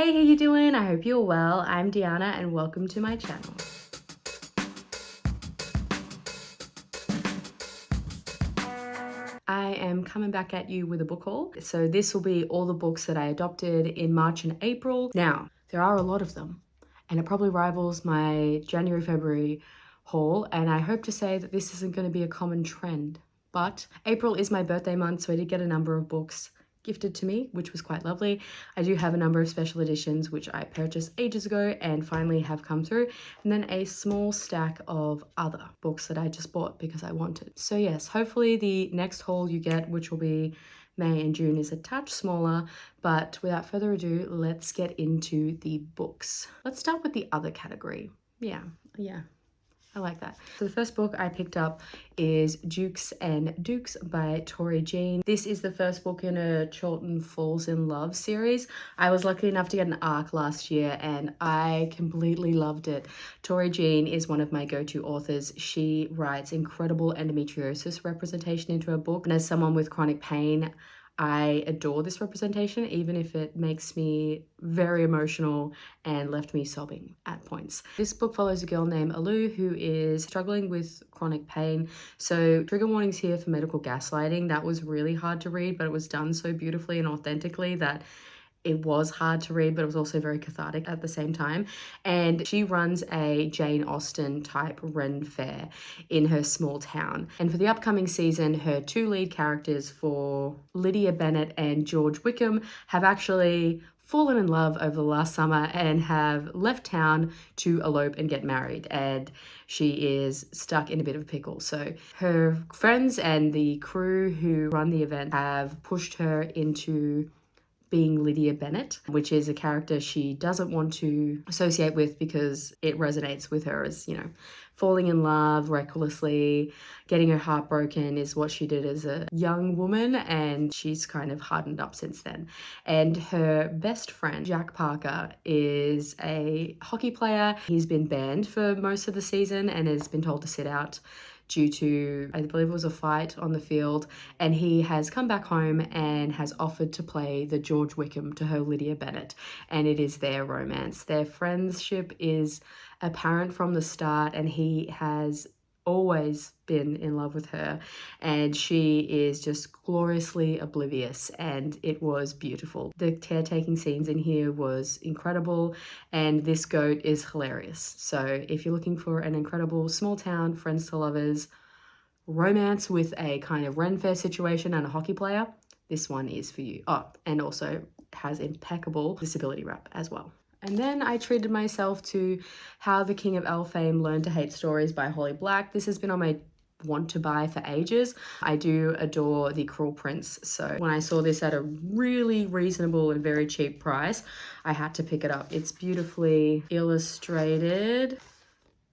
Hey, how you doing? I hope you're well. I'm Deanna and welcome to my channel. I am coming back at you with a book haul. So this will be all the books that I adopted in March and April. Now, there are a lot of them and it probably rivals my January, February haul, and I hope to say that this isn't going to be a common trend. But April is my birthday month, so I did get a number of books gifted to me, which was quite lovely. I do have a number of special editions which I purchased ages ago and finally have come through, and then a small stack of other books that I just bought because I wanted. So yes, hopefully the next haul you get, which will be May and June, is a touch smaller, but without further ado, let's get into the books. Let's start with the other category. Yeah. I like that. So the first book I picked up is Dukes and Dukes by Tori Jean. This is the first book in a Chilton Falls in Love series. I was lucky enough to get an ARC last year and I completely loved it. Tori Jean is one of my go-to authors. She writes incredible endometriosis representation into her book. And as someone with chronic pain, I adore this representation, even if it makes me very emotional and left me sobbing at points. This book follows a girl named Alu who is struggling with chronic pain. So trigger warnings here for medical gaslighting. That was really hard to read, but it was done so beautifully and authentically that it was hard to read, but it was also very cathartic at the same time. And she runs a Jane Austen type Ren fair in her small town. And for the upcoming season, her two lead characters for Lydia Bennet and George Wickham have actually fallen in love over the last summer and have left town to elope and get married. And she is stuck in a bit of a pickle. So her friends and the crew who run the event have pushed her into being Lydia Bennet, which is a character she doesn't want to associate with because it resonates with her as, you know, falling in love recklessly, getting her heart broken is what she did as a young woman, and she's kind of hardened up since then. And her best friend, Jack Parker, is a hockey player. He's been banned for most of the season and has been told to sit out due to, I believe it was a fight on the field, and he has come back home and has offered to play the George Wickham to her Lydia Bennet, and it is their romance. Their friendship is apparent from the start, and he has always been in love with her, and she is just gloriously oblivious, and it was beautiful. The caretaking scenes in here was incredible, and this goat is hilarious. So if you're looking for an incredible small town friends to lovers romance with a kind of Ren Fair situation and a hockey player, this one is for you. Oh, and also has impeccable disability wrap as well. And then I treated myself to How the King of Elfhame Learned to Hate Stories by Holly Black. This has been on my want to buy for ages. I do adore The Cruel Prince, so when I saw this at a really reasonable and very cheap price, I had to pick it up. It's beautifully illustrated,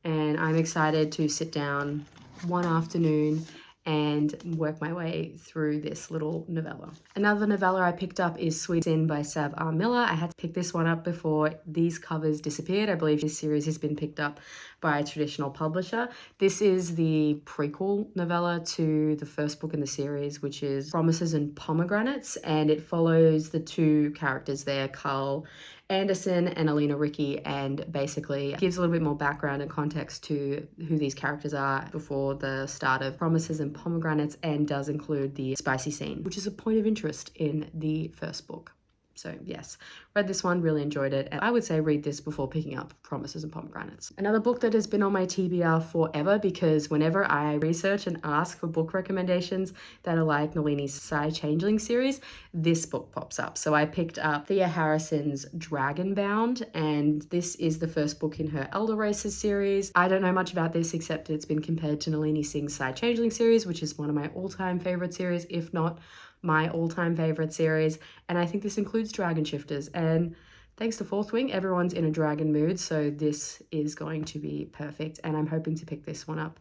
and I'm excited to sit down one afternoon and work my way through this little novella. Another novella I picked up is Sweet Sin by Sav R. Miller. I had to pick this one up before these covers disappeared. I believe this series has been picked up by a traditional publisher. This is the prequel novella to the first book in the series, which is Promises and Pomegranates, and it follows the two characters there, Carl Anderson and Alina Ricki, and basically gives a little bit more background and context to who these characters are before the start of Promises and Pomegranates, and does include the spicy scene, which is a point of interest in the first book. So yes, read this one, really enjoyed it, and I would say read this before picking up Promises and Pomegranates. Another book that has been on my TBR forever, because whenever I research and ask for book recommendations that are like Nalini's Changeling series, this book pops up. So I picked up Thea Harrison's Dragonbound, and this is the first book in her Elder Races series. I don't know much about this except it's been compared to Nalini Singh's Changeling series, which is one of my all-time favorite series, if not my all-time favorite series, and I think this includes dragon shifters, and thanks to Fourth Wing, everyone's in a dragon mood, so this is going to be perfect, and I'm hoping to pick this one up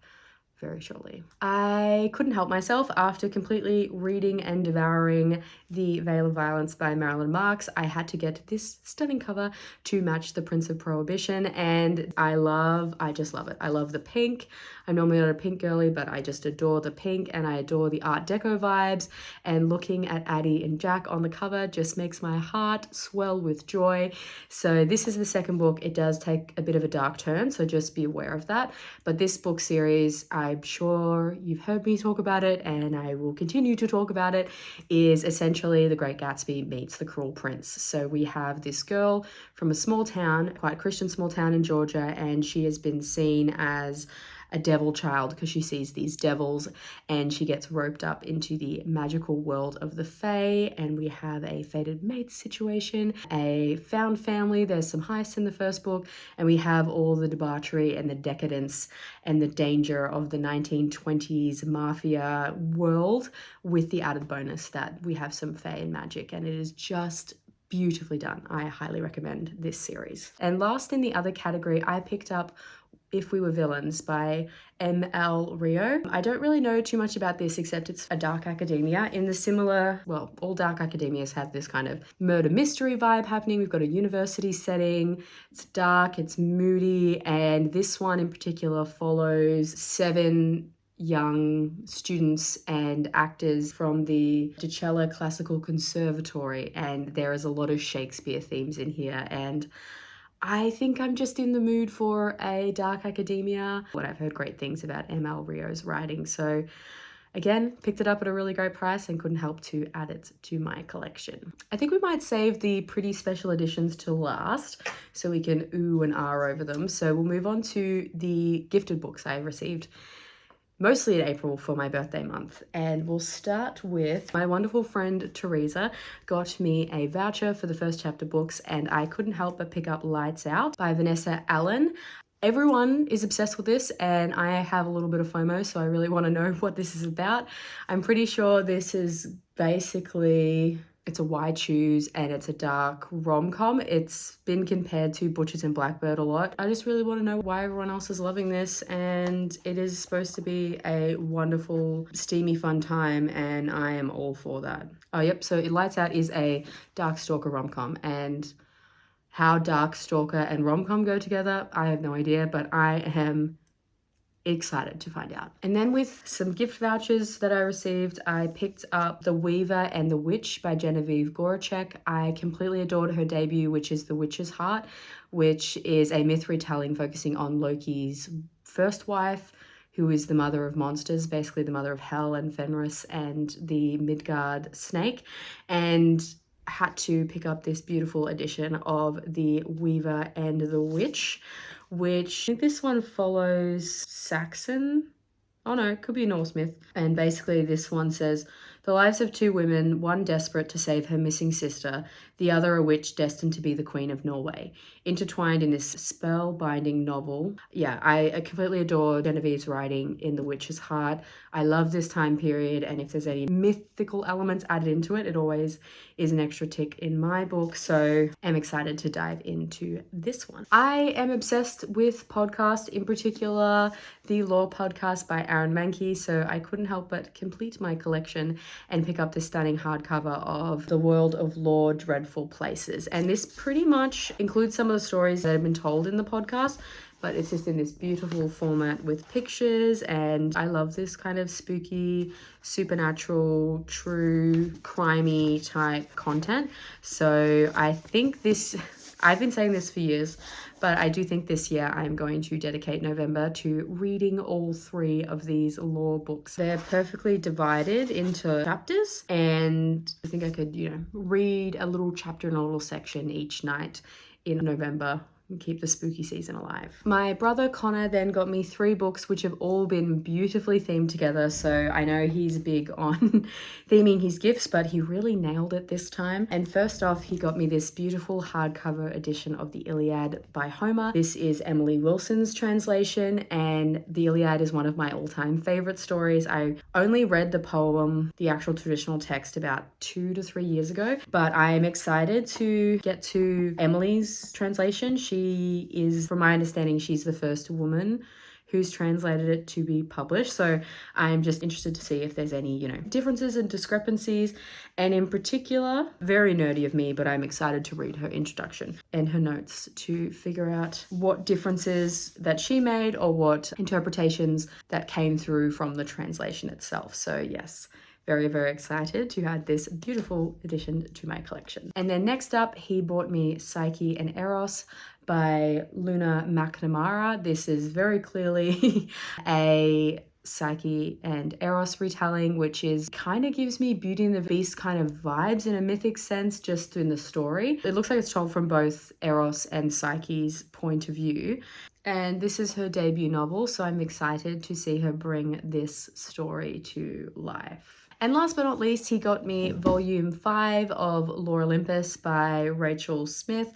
very shortly. I couldn't help myself after completely reading and devouring The Veil of Violence by Marilyn Marks. I had to get this stunning cover to match the Prince of Prohibition, and I just love it. I love the pink. I'm normally not a pink girly, but I just adore the pink, and I adore the Art Deco vibes, and looking at Addie and Jack on the cover just makes my heart swell with joy. So this is the second book. It does take a bit of a dark turn, so just be aware of that. But this book series, I'm sure you've heard me talk about it, and I will continue to talk about it, is essentially The Great Gatsby meets The Cruel Prince. So we have this girl from a small town, quite Christian small town in Georgia, and she has been seen as a devil child because she sees these devils, and she gets roped up into the magical world of the Fae, and we have a fated mate situation, a found family, there's some heists in the first book, and we have all the debauchery and the decadence and the danger of the 1920s mafia world, with the added bonus that we have some Fae and magic, and it is just beautifully done. I highly recommend this series. And last in the other category, I picked up If We Were Villains by M.L. Rio. I don't really know too much about this except it's a dark academia in the similar, well, all dark academias have this kind of murder mystery vibe happening. We've got a university setting, it's dark, it's moody, and this one in particular follows 7 young students and actors from the Decella Classical Conservatory, and there is a lot of Shakespeare themes in here, and I think I'm just in the mood for a dark academia. What I've heard great things about M.L. Rio's writing, so again, picked it up at a really great price and couldn't help to add it to my collection. I think we might save the pretty special editions to last so we can ooh and ah over them. So we'll move on to the gifted books I received mostly in April for my birthday month. And we'll start with my wonderful friend Teresa got me a voucher for the first chapter books, and I couldn't help but pick up Lights Out by Vanessa Allen. Everyone is obsessed with this, and I have a little bit of FOMO, so I really want to know what this is about. I'm pretty sure this is basically, it's a wide choose and it's a dark rom-com. It's been compared to Butchers and Blackbird a lot. I just really want to know why everyone else is loving this, and it is supposed to be a wonderful, steamy, fun time, and I am all for that. Oh, yep, so Lights Out is a dark stalker rom-com, and how dark stalker and rom-com go together, I have no idea, but I am excited to find out. And then with some gift vouchers that I received, I picked up The Weaver and the Witch by Genevieve Gorachek. I completely adored her debut, which is The Witch's Heart, which is a myth retelling focusing on Loki's first wife, who is the mother of monsters, basically the mother of Hel and Fenris and the Midgard snake, and had to pick up this beautiful edition of The Weaver and the Witch, which I think this one follows Saxon. Oh no, it could be Norse myth. And basically this one says, the lives of 2 women, one desperate to save her missing sister, the other a witch destined to be the Queen of Norway, intertwined in this spell-binding novel. Yeah, I completely adore Genevieve's writing in The Witch's Heart. I love this time period, and if there's any mythical elements added into it, it always is an extra tick in my book, so I'm excited to dive into this one. I am obsessed with podcasts, in particular the Law Podcast by Aaron Mankey, so I couldn't help but complete my collection and pick up this stunning hardcover of The World of Law Dreadful Places. And this pretty much includes some of the stories that have been told in the podcast, but it's just in this beautiful format with pictures, and I love this kind of spooky, supernatural, true, crimey type content. So I think this, I've been saying this for years, but I do think this year I'm going to dedicate November to reading all 3 of these law books. They're perfectly divided into chapters, and I think I could, read a little chapter in a little section each night in November and keep the spooky season alive. My brother Connor then got me 3 books which have all been beautifully themed together, so I know he's big on theming his gifts, but he really nailed it this time. And first off, he got me this beautiful hardcover edition of the Iliad by Homer. This is Emily Wilson's translation, and the Iliad is one of my all-time favorite stories. I only read the poem, the actual traditional text, about 2 to 3 years ago, but I am excited to get to Emily's translation. She is, from my understanding, she's the first woman who's translated it to be published. So I'm just interested to see if there's any, differences and discrepancies. And in particular, very nerdy of me, but I'm excited to read her introduction and her notes to figure out what differences that she made or what interpretations that came through from the translation itself. So yes, very, very excited to add this beautiful addition to my collection. And then next up, he bought me Psyche and Eros by Luna McNamara. This is very clearly a Psyche and Eros retelling, which is kind of gives me Beauty and the Beast kind of vibes in a mythic sense just in the story. It looks like it's told from both Eros and Psyche's point of view. And this is her debut novel, so I'm excited to see her bring this story to life. And last but not least, he got me volume 5 of Olympus by Rachel Smith.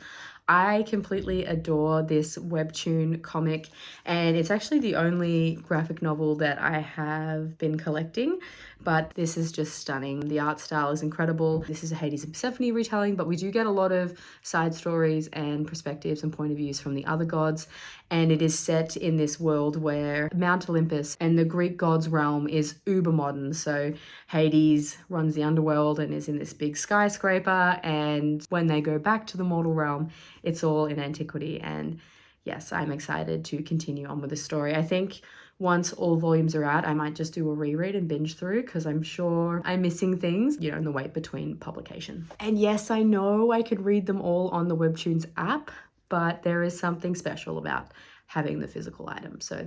I completely adore this webtoon comic, and it's actually the only graphic novel that I have been collecting, but this is just stunning. The art style is incredible. This is a Hades and Persephone retelling, but we do get a lot of side stories and perspectives and point of views from the other gods, and it is set in this world where Mount Olympus and the Greek god's realm is uber modern. So Hades runs the underworld and is in this big skyscraper, and when they go back to the mortal realm, it's all in antiquity. And yes, I'm excited to continue on with the story. I think once all volumes are out, I might just do a reread and binge through because I'm sure I'm missing things, in the wait between publication. And yes, I know I could read them all on the Webtoons app, but there is something special about having the physical item. So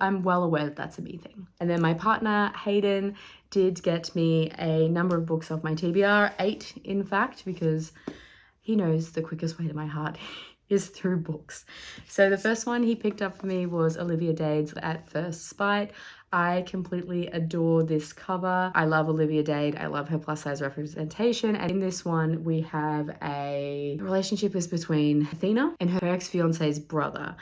I'm well aware that that's a me thing. And then my partner, Hayden, did get me a number of books off my TBR, 8 in fact, because he knows the quickest way to my heart is through books. So the first one he picked up for me was Olivia Dade's At First Spite. I completely adore this cover. I love Olivia Dade. I love her plus size representation. And in this one, we have a relationship is between Athena and her ex-fiance's brother.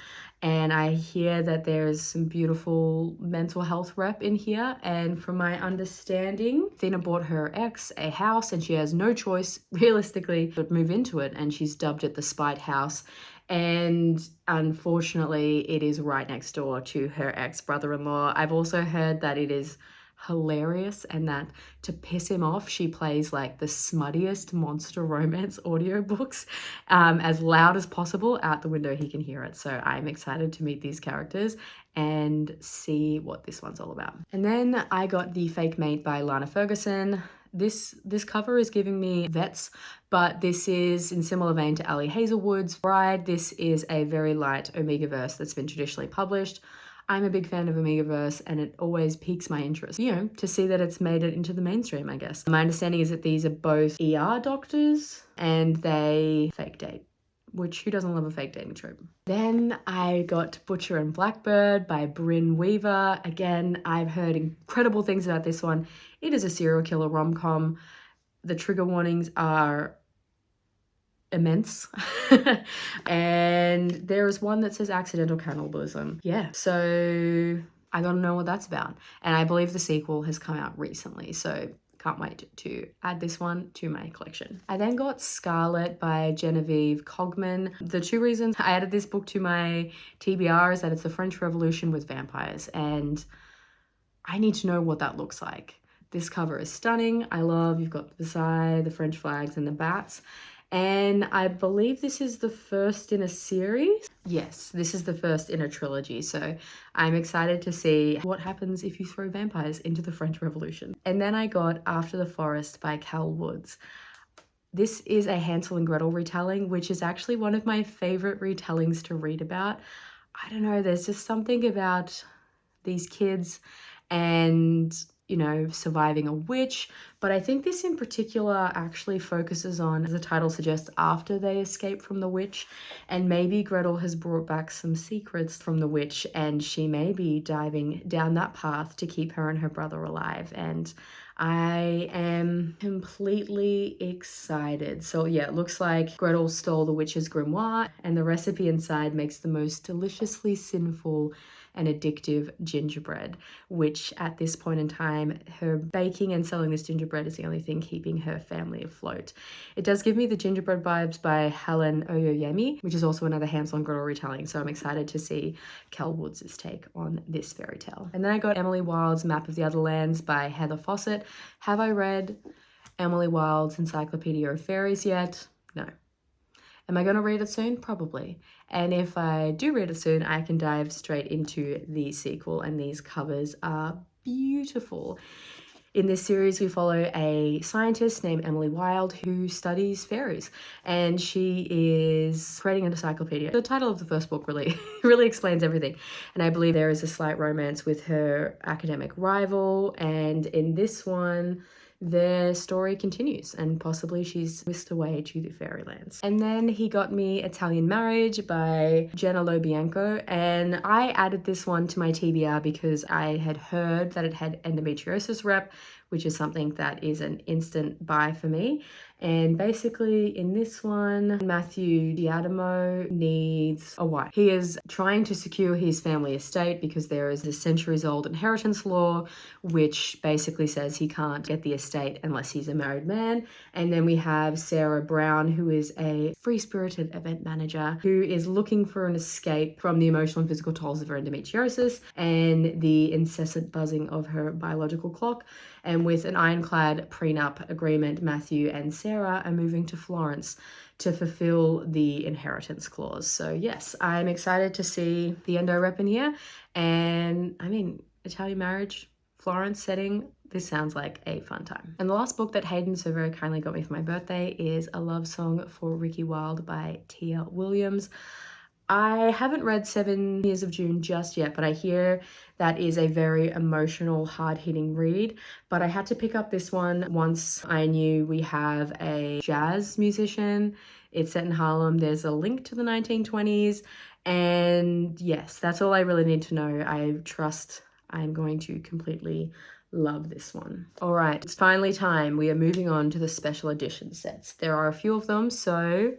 And I hear that there's some beautiful mental health rep in here. And from my understanding, Athena bought her ex a house and she has no choice, realistically, but move into it. And she's dubbed it the Spite House. And unfortunately, it is right next door to her ex-brother-in-law. I've also heard that it is hilarious and that to piss him off, she plays like the smuttiest monster romance audiobooks as loud as possible out the window he can hear it. So I'm excited to meet these characters and see what this one's all about. And then I got The Fake Mate by Lana Ferguson. This cover is giving me Vets, but this is in similar vein to Ali Hazelwood's Bride. This is a very light Omegaverse that's been traditionally published. I'm a big fan of Omegaverse and it always piques my interest, to see that it's made it into the mainstream, I guess. My understanding is that these are both ER doctors and they fake date, which who doesn't love a fake dating trope? Then I got Butcher and Blackbird by Bryn Weaver. Again, I've heard incredible things about this one. It is a serial killer rom-com. The trigger warnings are immense. And there is one that says accidental cannibalism. Yeah, so I gotta know what that's about. And I believe the sequel has come out recently, so can't wait to add this one to my collection. I then got Scarlet by Genevieve Cogman. The 2 reasons I added this book to my TBR is that it's the French Revolution with vampires, and I need to know what that looks like. This cover is stunning. You've got Versailles, the French flags, and the bats. And I believe this is the first in a series. Yes, this is the first in a trilogy. So I'm excited to see what happens if you throw vampires into the French Revolution. And then I got After the Forest by Cal Woods. This is a Hansel and Gretel retelling, which is actually one of my favorite retellings to read about. I don't know, there's just something about these kids and surviving a witch. But I think this in particular actually focuses on, as the title suggests, after they escape from the witch. And maybe Gretel has brought back some secrets from the witch and she may be diving down that path to keep her and her brother alive. And I am completely excited. So yeah, it looks like Gretel stole the witch's grimoire and the recipe inside makes the most deliciously sinful an addictive gingerbread, which at this point in time, her baking and selling this gingerbread is the only thing keeping her family afloat. It does give me the gingerbread vibes by Helen Oyoyemi, which is also another Hansel and Gretel retelling, so I'm excited to see Kel Woods' take on this fairy tale. And then I got Emily Wilde's Map of the Otherlands by Heather Fawcett. Have I read Emily Wilde's Encyclopedia of Fairies yet? No. Am I going to read it soon? Probably. And if I do read it soon, I can dive straight into the sequel, and these covers are beautiful. In this series, we follow a scientist named Emily Wilde who studies fairies, and she is creating an encyclopedia. The title of the first book really explains everything, and I believe there is a slight romance with her academic rival, and in this one, their story continues, and possibly she's whisked away to the fairylands. And then he got me Italian Marriage by Jenna Lobianco, and I added this one to my TBR because I had heard that it had endometriosis rep, which is something that is an instant buy for me. And basically in this one, Matthew Diademo needs a wife. He is trying to secure his family estate because there is this centuries-old inheritance law which basically says he can't get the estate unless he's a married man. And then we have Sarah Brown, who is a free-spirited event manager who is looking for an escape from the emotional and physical tolls of her endometriosis and the incessant buzzing of her biological clock. And with an ironclad prenup agreement, Matthew and Sarah are moving to Florence to fulfill the inheritance clause. So yes, I'm excited to see the endo rep in here. And I mean, Italian Marriage, Florence setting, this sounds like a fun time. And the last book that Hayden so very kindly got me for my birthday is A Love Song for Ricki Wilde by Tia Williams. I haven't read 7 Years of June just yet, but I hear that is a very emotional, hard-hitting read. But I had to pick up this one once I knew we have a jazz musician. It's set in Harlem. There's a link to the 1920s. And yes, that's all I really need to know. I trust I'm going to completely love this one. All right, it's finally time. We are moving on to the special edition sets. There are a few of them, so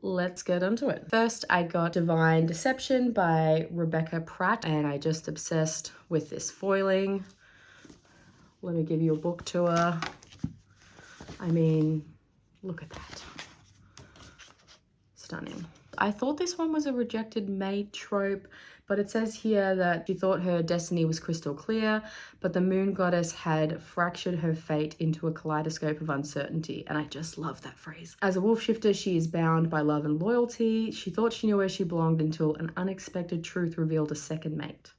let's get onto it. First, I got Devine Deception by Rebecca Pratt, and I just obsessed with this foiling. Let me give you a book tour. I mean, look at that. Stunning. I thought this one was a rejected mate trope, but it says here that she thought her destiny was crystal clear, but the moon goddess had fractured her fate into a kaleidoscope of uncertainty, and I just love that phrase. As a wolf shifter, she is bound by love and loyalty. She thought she knew where she belonged until an unexpected truth revealed a second mate.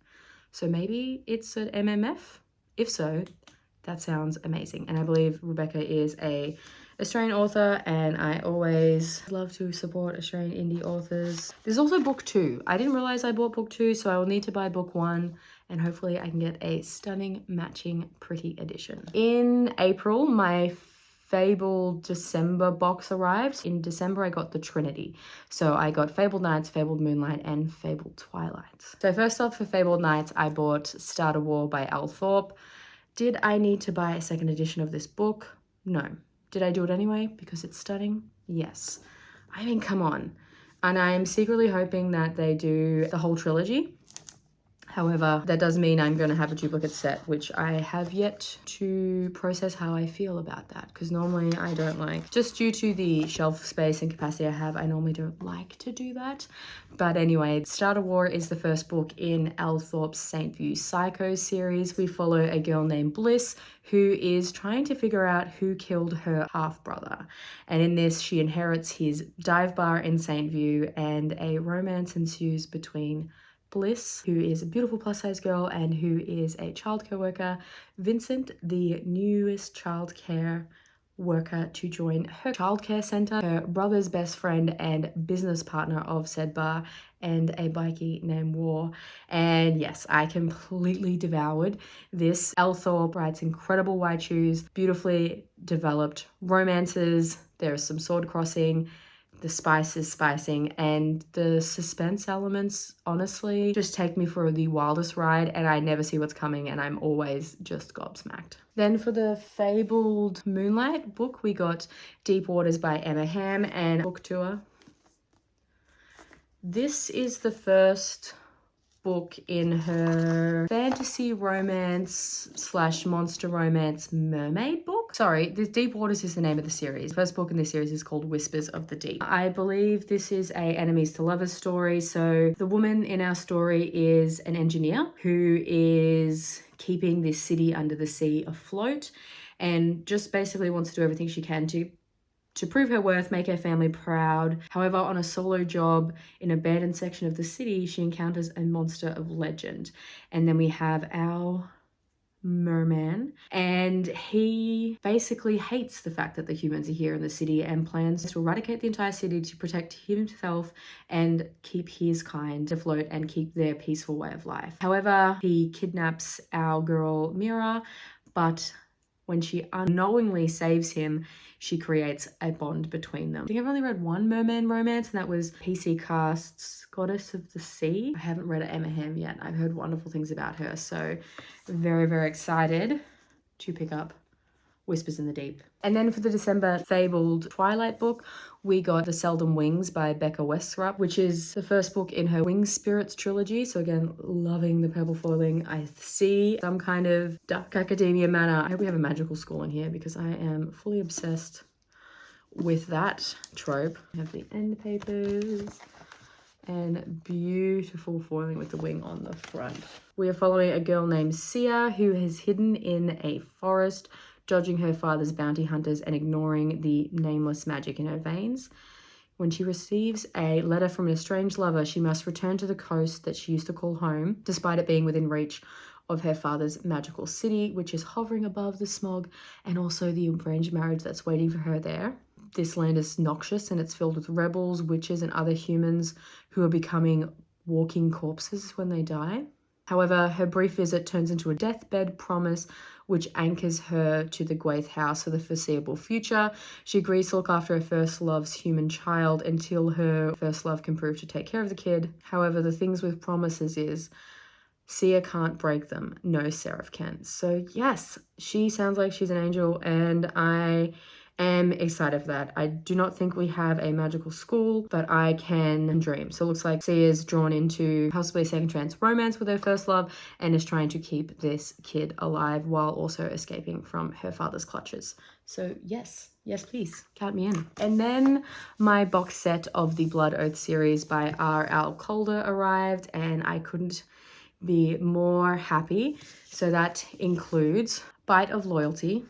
So maybe it's an MMF? If so, that sounds amazing. And I believe Rebecca is a Australian author, and I always love to support Australian indie authors. There's also book 2. I didn't realize I bought book 2, so I will need to buy book 1, and hopefully I can get a stunning matching pretty edition. In April, my Fabled December box arrived. In December, I got the Trinity. So I got Fabled Nights, Fabled Moonlight, and Fabled Twilight. So first off, for Fabled Nights, I bought Start a War by Al Thorpe. Did I need to buy a second edition of this book? No. Did I do it anyway because it's stunning? Yes. I mean, come on. And I'm secretly hoping that they do the whole trilogy. However, that does mean I'm going to have a duplicate set, which I have yet to process how I feel about that, because normally I don't like, just due to the shelf space and capacity I have, I normally don't like to do that. But anyway, Start a War is the first book in Al Thorpe's St. View Psycho series. We follow a girl named Bliss who is trying to figure out who killed her half-brother. And in this, she inherits his dive bar in St. View, and a romance ensues between Bliss, who is a beautiful plus-size girl and who is a childcare worker, Vincent, the newest childcare worker to join her childcare center, her brother's best friend and business partner of said bar, and a bikie named War. And yes, I completely devoured this. Al Thorpe writes incredible white shoes, beautifully developed romances. There is some sword crossing. The spice is spicing, and the suspense elements honestly just take me for the wildest ride, and I never see what's coming, and I'm always just gobsmacked. Then for the Fabled Moonlight book, we got Deep Waters by Emma Hamm and book tour. This is the first book in her fantasy romance / monster romance mermaid book. Sorry, the Deep Waters is the name of the series. The first book in this series is called Whispers of the Deep. I believe this is a enemies to lovers story. So the woman in our story is an engineer who is keeping this city under the sea afloat and just basically wants to do everything she can to prove her worth, make her family proud. However, on a solo job in an abandoned section of the city, she encounters a monster of legend. And then we have our merman, and he basically hates the fact that the humans are here in the city and plans to eradicate the entire city to protect himself and keep his kind afloat and keep their peaceful way of life. However, he kidnaps our girl Mira, but when she unknowingly saves him, she creates a bond between them. I think I've only read one merman romance, and that was PC Cast's Goddess of the Sea. I haven't read Elfhame yet. I've heard wonderful things about her, so very, very excited to pick up Whispers in the Deep. And then for the December fabled Twilight book, we got The Seldom Wings by Becca Westrup, which is the first book in her Wings Spirits trilogy. So again, loving the purple foiling. I see some kind of dark academia manner. I hope we have a magical school in here because I am fully obsessed with that trope. I have the end papers and beautiful foiling with the wing on the front. We are following a girl named Sia who is hidden in a forest, dodging her father's bounty hunters and ignoring the nameless magic in her veins. When she receives a letter from an estranged lover, she must return to the coast that she used to call home, despite it being within reach of her father's magical city, which is hovering above the smog, and also the arranged marriage that's waiting for her there. This land is noxious and it's filled with rebels, witches, and other humans who are becoming walking corpses when they die. However, her brief visit turns into a deathbed promise which anchors her to the Gwaith house for the foreseeable future. She agrees to look after her first love's human child until her first love can prove to take care of the kid. However, the things with promises is Sia can't break them. No seraph can. So yes, she sounds like she's an angel, and I am excited for that. I do not think we have a magical school, but I can dream. So it looks like Sia's drawn into possibly a second chance romance with her first love and is trying to keep this kid alive while also escaping from her father's clutches. So yes, please, count me in. And then my box set of the Blood Oath series by R.L. Calder arrived, and I couldn't be more happy. So that includes Bite of Loyalty,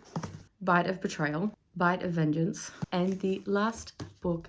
Bite of Betrayal, Bite of Vengeance, and the last book,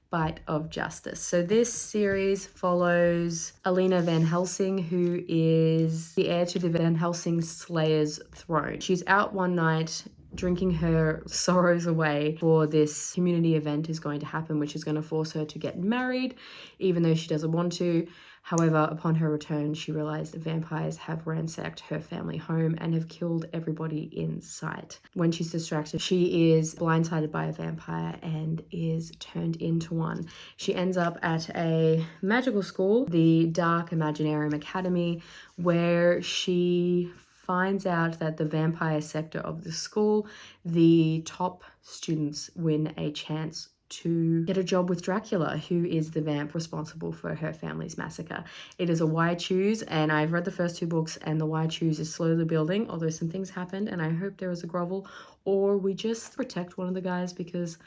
Bite of Justice. So this series follows Alina Van Helsing, who is the heir to the Van Helsing Slayer's throne. She's out one night drinking her sorrows away for this community event is going to happen, which is going to force her to get married, even though she doesn't want to. However, upon her return, she realized the vampires have ransacked her family home and have killed everybody in sight. When she's distracted, she is blindsided by a vampire and is turned into one. She ends up at a magical school, the Dark Imaginarium Academy, where she finds out that the vampire sector of the school, the top students win a chance to get a job with Dracula, who is the vamp responsible for her family's massacre. It is a why choose, and I've read the first two books, and the why choose is slowly building, although some things happened, and I hope there is a grovel, or we just protect one of the guys, because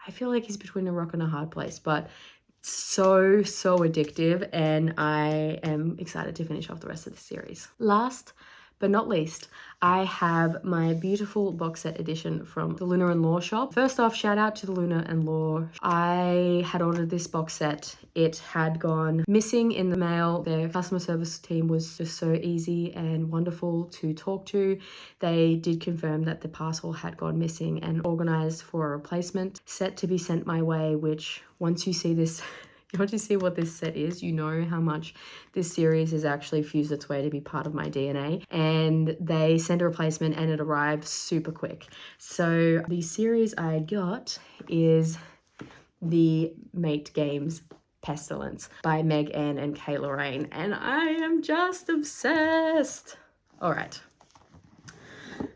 I feel like he's between a rock and a hard place. But so addictive, and I am excited to finish off the rest of the series. Last but not least, I have my beautiful box set edition from the Luna and Law shop. First off, shout out to the Luna and Law. I had ordered this box set. It had gone missing in the mail. Their customer service team was just so easy and wonderful to talk to. They did confirm that the parcel had gone missing and organized for a replacement set to be sent my way, which once you see this, you want to see what this set is, you know how much this series has actually fused its way to be part of my DNA. And they sent a replacement and it arrived super quick. So the series I got is the Mate Games Pestilence by Meg Ann and Kay Lorraine. And I am just obsessed. All right.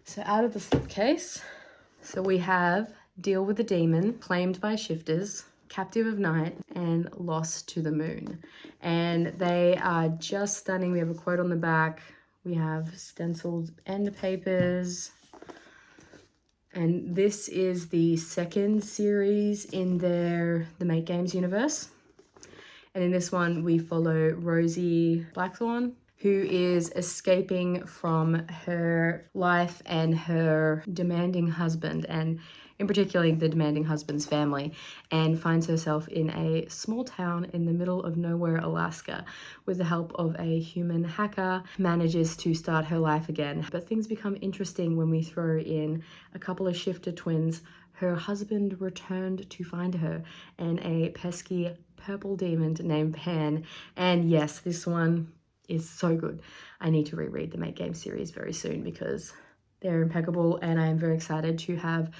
So out of the slipcase, so we have Deal with the Demon, claimed by Shifters, Captive of Night and Lost to the Moon. And they are just stunning. We have a quote on the back. We have stenciled end papers. And this is the second series in the Make Games universe. And in this one, we follow Rosie Blackthorn, who is escaping from her life and her demanding husband, and in particular the demanding husband's family, and finds herself in a small town in the middle of nowhere, Alaska. With the help of a human hacker, manages to start her life again. But things become interesting when we throw in a couple of shifter twins. Her husband returned to find her, and a pesky purple demon named Pan. And yes, this one is so good. I need to reread the Make Game series very soon because they're impeccable, and I am very excited to have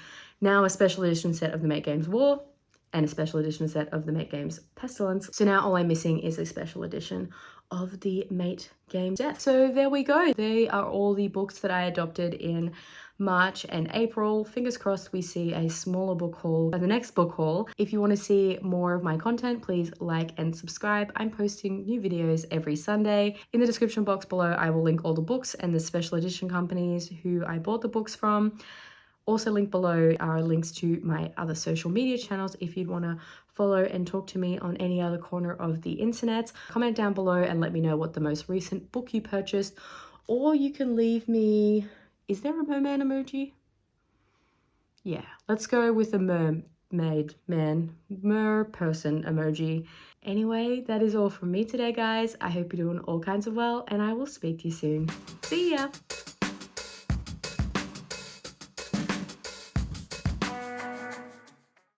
now a special edition set of the Make Games War and a special edition set of the Make Games Pestilence. So now all I'm missing is a special edition of the Mate Games set. So there we go. They are all the books that I adopted in March and April. Fingers crossed we see a smaller book haul at the next book haul. If you want to see more of my content, please like and subscribe. I'm posting new videos every Sunday. In the description box below, I will link all the books and the special edition companies who I bought the books from. Also linked below are links to my other social media channels if you'd want to follow and talk to me on any other corner of the internet. Comment down below and let me know what the most recent book you purchased, or you can leave me... Is there a merman emoji? Yeah, let's go with a mermaid man, mer person emoji. Anyway, that is all from me today, guys. I hope you're doing all kinds of well, and I will speak to you soon. See ya!